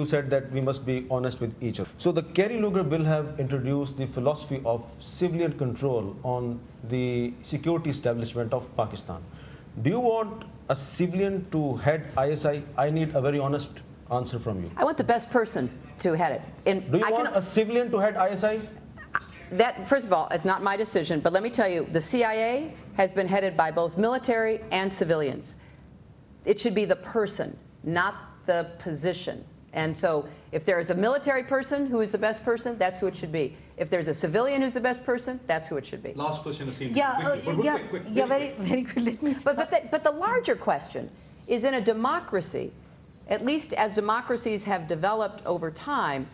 said that we must be honest with each other. So the Kerry-Lugar bill have introduced the philosophy of civilian control on the security establishment of Pakistan. Do you want a civilian to head ISI? I need a very honest answer from you. I want the best person to head it. Do you want a civilian to head ISI? That, first of all, it's not my decision, but let me tell you, the CIA has been headed by both military and civilians. It should be the person, not the position. And so if there is a military person who is the best person, that's who it should be. If there's a civilian who's the best person, that's who it should be. Last question, Asim. Very quickly. But the larger question is, in a democracy, at least as democracies have developed over time,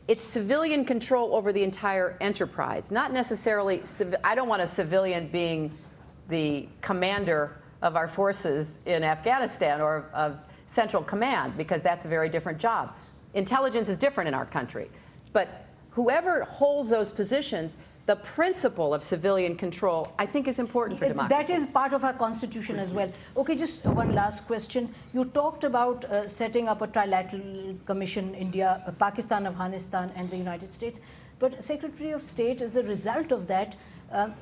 it's civilian control over the entire enterprise, not necessarily, I don't want a civilian being the commander of our forces in Afghanistan or of Central Command, because that's a very different job. Intelligence is different in our country. But whoever holds those positions, the principle of civilian control, I think, is important for democracy. That is part of our constitution as well. Okay, just one last question. You talked about setting up a trilateral commission, India, Pakistan, Afghanistan, and the United States. But Secretary of State, as a result of that,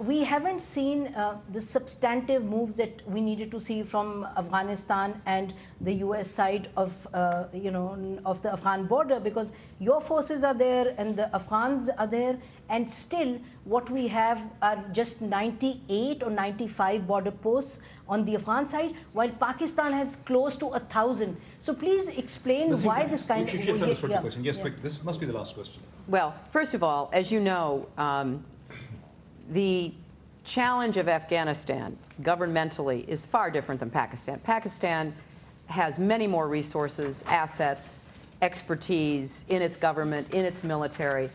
we haven't seen the substantive moves that we needed to see from Afghanistan and the US side of, of the Afghan border, because your forces are there and the Afghans are there, and still what we have are just 98 or 95 border posts on the Afghan side, while Pakistan has close to 1,000. So please explain why this kind of... Yes, quick. This must be the last question. Well, first of all, as you know, the challenge of Afghanistan governmentally is far different than Pakistan. Pakistan has many more resources, assets, expertise in its government, in its military.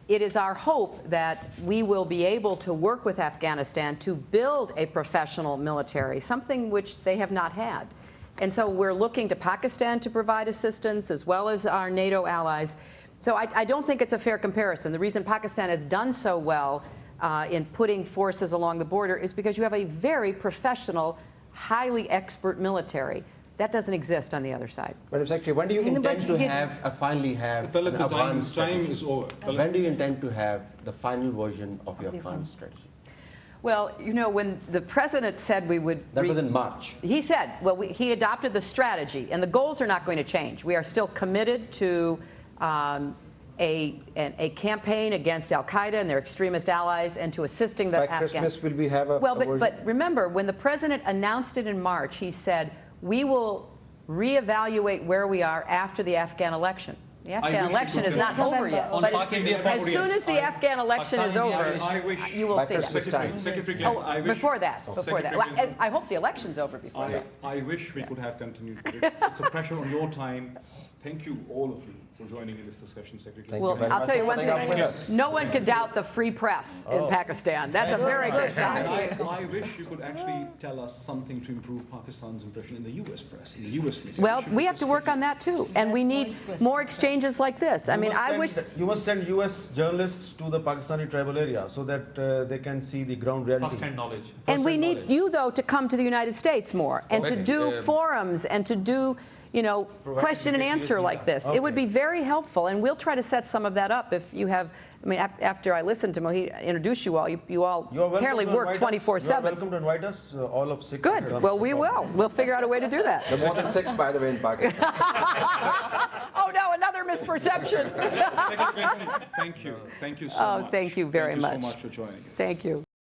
It is our hope that we will be able to work with Afghanistan to build a professional military, something which they have not had. And so we're looking to Pakistan to provide assistance, as well as our NATO allies. So I don't think it's a fair comparison. The reason Pakistan has done so well in putting forces along the border is because you have a very professional, highly expert military. That doesn't exist on the other side. But it's actually, when do you intend to finally have an Afghan strategy? Time is over. When do you intend to have the final version of your Afghan strategy? Well, you know, when the president said we would... That was in March. He said, well, he adopted the strategy, and the goals are not going to change. We are still committed to a campaign against al-Qaeda and their extremist allies, and to assisting the Afghans. By Christmas, will we have a but remember, when the president announced it in March, he said, we will reevaluate where we are after the Afghan election. The Afghan election is not over yet. But as soon as the Afghan election is over, you will see that. Before that. Well, I hope the election's over before that. I wish we could have continued. It's a pressure on your time. Thank you, all of you, for joining in this discussion, Secretary. Well, I'll tell you one thing. No one can doubt the free press in Pakistan. That's a very good sign. I wish you could actually tell us something to improve Pakistan's impression in the U.S. press, in the U.S. media. Well, we have to work on that too, and we need more exchanges like this. I mean, I wish... You must send U.S. journalists to the Pakistani tribal area so that they can see the ground reality. First-hand knowledge. And we need you, though, to come to the United States more, and to do forums, and to do... question and answer like this. Okay. It would be very helpful, and we'll try to set some of that up if you have, I mean, after I listened to Mohit introduce you all, you all apparently work 24/7. You're welcome to invite us, all of 6. Good. Well, we will. We'll figure out a way to do that. There are more than 6, by the way, in Pakistan. Oh, no, another misperception. Thank you. Thank you so much. Oh, thank you very much. Thank you so much for joining us. Thank you.